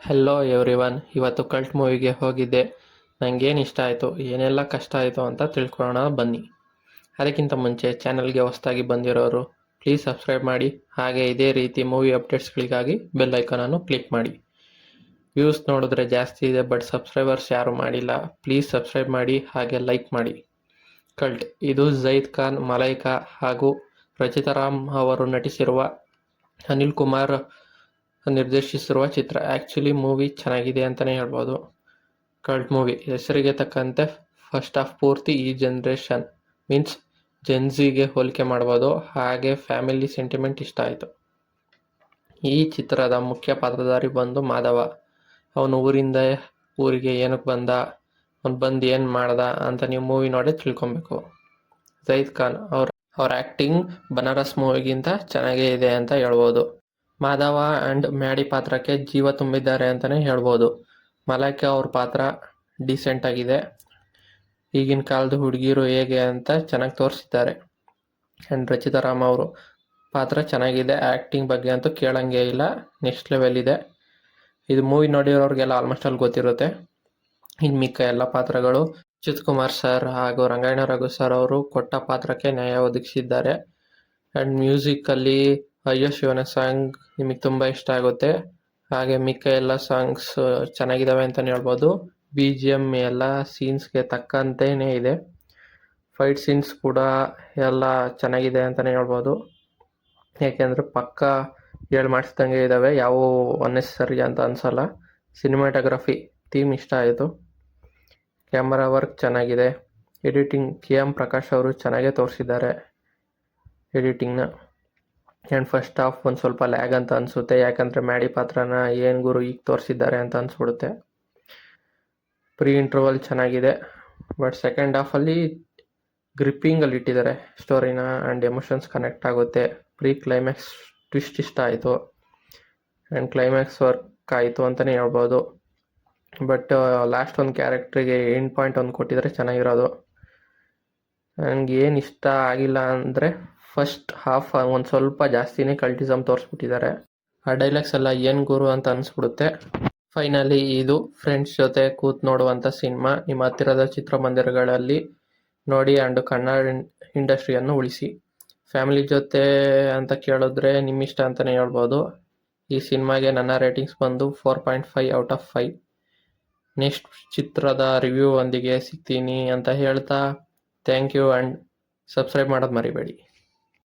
Hello everyone. ಇವತ್ತು cult ಮೂವಿಗೆ ಹೋಗಿದ್ದೆ. ನನಗೇನು ಇಷ್ಟ ಆಯಿತು, ಏನೆಲ್ಲ ಕಷ್ಟ ಆಯಿತು ಅಂತ ತಿಳ್ಕೊಳ್ಳೋಣ ಬನ್ನಿ. ಅದಕ್ಕಿಂತ ಮುಂಚೆ ಚಾನಲ್ಗೆ ಹೊಸದಾಗಿ ಬಂದಿರೋರು ಪ್ಲೀಸ್ ಸಬ್ಸ್ಕ್ರೈಬ್ ಮಾಡಿ. ಹಾಗೆ ಇದೇ ರೀತಿ ಮೂವಿ ಅಪ್ಡೇಟ್ಸ್ಗಳಿಗಾಗಿ ಬೆಲ್ ಐಕಾನನ್ನು ಕ್ಲಿಕ್ ಮಾಡಿ. ವ್ಯೂಸ್ ನೋಡಿದ್ರೆ ಜಾಸ್ತಿ ಇದೆ, ಬಟ್ ಸಬ್ಸ್ಕ್ರೈಬರ್ಸ್ ಯಾರು ಮಾಡಿಲ್ಲ. ಪ್ಲೀಸ್ ಸಬ್ಸ್ಕ್ರೈಬ್ ಮಾಡಿ, ಹಾಗೆ ಲೈಕ್ ಮಾಡಿ. ಕಲ್ಟ್ ಇದು ಜೈದ್ ಖಾನ್, ಮಲೈಕಾ ಹಾಗೂ ರಚಿತಾ ರಾಮ್ ಅವರು ನಟಿಸಿರುವ, ಅನಿಲ್ ಕುಮಾರ್ ನಿರ್ದೇಶಿಸಿರುವ ಚಿತ್ರ. ಆ್ಯಕ್ಚುಲಿ ಮೂವಿ ಚೆನ್ನಾಗಿದೆ ಅಂತಲೇ ಹೇಳ್ಬೋದು. ಕಲ್ಟ್ ಮೂವಿ ಹೆಸರಿಗೆ ತಕ್ಕಂತೆ ಫಸ್ಟ್ ಹಾಫ್ ಪೂರ್ತಿ ಈ ಜನರೇಷನ್ ಮೀನ್ಸ್ ಜೆನ್ಝಿಗೆ ಹೋಲಿಕೆ ಮಾಡ್ಬೋದು. ಹಾಗೆ ಫ್ಯಾಮಿಲಿ ಸೆಂಟಿಮೆಂಟ್ ಇಷ್ಟ ಆಯಿತು. ಈ ಚಿತ್ರದ ಮುಖ್ಯ ಪಾತ್ರಧಾರಿ ಬಂದು ಮಾಧವ. ಅವನು ಊರಿಂದ ಊರಿಗೆ ಏನಕ್ಕೆ ಬಂದ, ಅವ್ನು ಬಂದು ಏನು ಮಾಡ್ದ ಅಂತ ನೀವು ಮೂವಿ ನೋಡಿ ತಿಳ್ಕೊಬೇಕು. ಜೈದ್ ಖಾನ್ ಅವ್ರ ಆ್ಯಕ್ಟಿಂಗ್ ಬನಾರಸ್ ಮೂವಿಗಿಂತ ಚೆನ್ನಾಗೇ ಇದೆ ಅಂತ ಹೇಳ್ಬೋದು. ಮಾಧವ ಆ್ಯಂಡ್ ಮ್ಯಾಡಿ ಪಾತ್ರಕ್ಕೆ ಜೀವ ತುಂಬಿದ್ದಾರೆ ಅಂತಲೇ ಹೇಳ್ಬೋದು. ಮಲೈಕಾ ಅವ್ರ ಪಾತ್ರ ಡೀಸೆಂಟ್ ಆಗಿದೆ. ಈಗಿನ ಕಾಲದ ಹುಡುಗಿರು ಹೇಗೆ ಅಂತ ಚೆನ್ನಾಗಿ ತೋರಿಸಿದ್ದಾರೆ. ಆ್ಯಂಡ್ ರಚಿತಾ ರಾಮ್ ಅವರು ಪಾತ್ರ ಚೆನ್ನಾಗಿದೆ. ಆ್ಯಕ್ಟಿಂಗ್ ಬಗ್ಗೆ ಅಂತೂ ಕೇಳಂಗೆ ಇಲ್ಲ, ನೆಕ್ಸ್ಟ್ ಲೆವೆಲ್ ಇದೆ. ಇದು ಮೂವಿ ನೋಡಿರೋರಿಗೆಲ್ಲ ಆಲ್ಮೋಸ್ಟ್ ಅಲ್ಲಿ ಗೊತ್ತಿರುತ್ತೆ. ಇನ್ನು ಮಿಕ್ಕ ಎಲ್ಲ ಪಾತ್ರಗಳು ಅಚ್ಯುತ್ ಕುಮಾರ್ ಸರ್ ಹಾಗೂ ರಂಗಾಯಣ ರಘು ಸರ್ ಅವರು ಕೊಟ್ಟ ಪಾತ್ರಕ್ಕೆ ನ್ಯಾಯ ಒದಗಿಸಿದ್ದಾರೆ. ಆ್ಯಂಡ್ ಮ್ಯೂಸಿಕಲ್ಲಿ ಅಯ್ಯೋ ಶಿವನ ಸಾಂಗ್ ನಿಮಗೆ ತುಂಬ ಇಷ್ಟ ಆಗುತ್ತೆ. ಹಾಗೆ ಮಿಕ್ಕ ಎಲ್ಲ ಸಾಂಗ್ಸ್ ಚೆನ್ನಾಗಿದ್ದಾವೆ ಅಂತಲೇ ಹೇಳ್ಬೋದು. BGM ಎಲ್ಲ ಸೀನ್ಸ್ಗೆ ತಕ್ಕಂತೆಯೇ ಇದೆ. ಫೈಟ್ ಸೀನ್ಸ್ ಕೂಡ ಎಲ್ಲ ಚೆನ್ನಾಗಿದೆ ಅಂತಲೇ ಹೇಳ್ಬೋದು. ಯಾಕೆಂದರೆ ಪಕ್ಕ ಹೇಳಿ ಮಾಡಿಸ್ದಂಗೆ ಇದ್ದಾವೆ, ಯಾವ ಅನ್ನೆಸರಿ ಅಂತ ಅನಿಸಲ್ಲ. ಸಿನಿಮಾಟೋಗ್ರಫಿ ಥೀಮ್ ಇಷ್ಟ ಆಯಿತು. ಕ್ಯಾಮರಾ ವರ್ಕ್ ಚೆನ್ನಾಗಿದೆ. ಎಡಿಟಿಂಗ್ KM ಪ್ರಕಾಶ್ ಅವರು ಚೆನ್ನಾಗೇ ತೋರಿಸಿದ್ದಾರೆ ಎಡಿಟಿಂಗ್ನ. ಆ್ಯಂಡ್ ಫಸ್ಟ್ ಹಾಫ್ ಒಂದು ಸ್ವಲ್ಪ ಲ್ಯಾಗ್ ಅಂತ ಅನಿಸುತ್ತೆ, ಯಾಕಂದರೆ ಮ್ಯಾಡಿ ಪಾತ್ರನ ಏನು ಗುರು ಈಗ ತೋರಿಸಿದ್ದಾರೆ ಅಂತ ಅನಿಸ್ಬಿಡುತ್ತೆ. ಪ್ರೀ ಇಂಟರ್ವಲ್ ಚೆನ್ನಾಗಿದೆ, ಬಟ್ ಸೆಕೆಂಡ್ ಹಾಫಲ್ಲಿ ಗ್ರಿಪ್ಪಿಂಗಲ್ಲಿ ಇಟ್ಟಿದ್ದಾರೆ ಸ್ಟೋರಿನ. ಆ್ಯಂಡ್ ಎಮೋಷನ್ಸ್ ಕನೆಕ್ಟ್ ಆಗುತ್ತೆ. ಪ್ರೀ ಕ್ಲೈಮ್ಯಾಕ್ಸ್ ಟ್ವಿಸ್ಟ್ ಇಷ್ಟ ಆಯಿತು. ಆ್ಯಂಡ್ ಕ್ಲೈಮ್ಯಾಕ್ಸ್ ವರ್ಕ್ ಆಯಿತು ಅಂತಲೇ ಹೇಳ್ಬೋದು. ಬಟ್ ಲಾಸ್ಟ್ ಒಂದು ಕ್ಯಾರೆಕ್ಟ್ರಿಗೆ ಎಂಡ್ ಪಾಯಿಂಟ್ ಒಂದು ಕೊಟ್ಟಿದ್ರೆ ಚೆನ್ನಾಗಿರೋದು. ನನಗೆ ಏನು ಇಷ್ಟ ಆಗಿಲ್ಲ ಅಂದರೆ ಫಸ್ಟ್ ಹಾಫ್ ಒಂದು ಸ್ವಲ್ಪ ಜಾಸ್ತಿನೇ ಕಲ್ಟಿಸಮ್ ತೋರಿಸ್ಬಿಟ್ಟಿದ್ದಾರೆ. ಆ ಡೈಲಾಗ್ಸ್ ಎಲ್ಲ ಏನು ಗುರು ಅಂತ ಅನಿಸ್ಬಿಡುತ್ತೆ. ಫೈನಲಿ ಇದು ಫ್ರೆಂಡ್ಸ್ ಜೊತೆ ಕೂತ್ ನೋಡುವಂಥ ಸಿನಿಮಾ. ನಿಮ್ಮ ಹತ್ತಿರದ ಚಿತ್ರಮಂದಿರಗಳಲ್ಲಿ ನೋಡಿ ಆ್ಯಂಡ್ ಕನ್ನಡ ಇಂಡಸ್ಟ್ರಿಯನ್ನು ಉಳಿಸಿ. ಫ್ಯಾಮಿಲಿ ಜೊತೆ ಅಂತ ಕೇಳಿದ್ರೆ ನಿಮ್ಮಿಷ್ಟ ಅಂತಲೇ ಹೇಳ್ಬೋದು. ಈ ಸಿನಿಮಾಗೆ ನನ್ನ ರೇಟಿಂಗ್ಸ್ ಬಂದು 4.5 ಔಟ್ ಆಫ್ 5. ನೆಕ್ಸ್ಟ್ ಚಿತ್ರದ ರಿವ್ಯೂ ಒಂದಿಗೆ ಸಿಗ್ತೀನಿ ಅಂತ ಹೇಳ್ತಾ ಥ್ಯಾಂಕ್ ಯು ಆ್ಯಂಡ್ ಸಬ್ಸ್ಕ್ರೈಬ್ ಮಾಡೋದು ಮರಿಬೇಡಿ.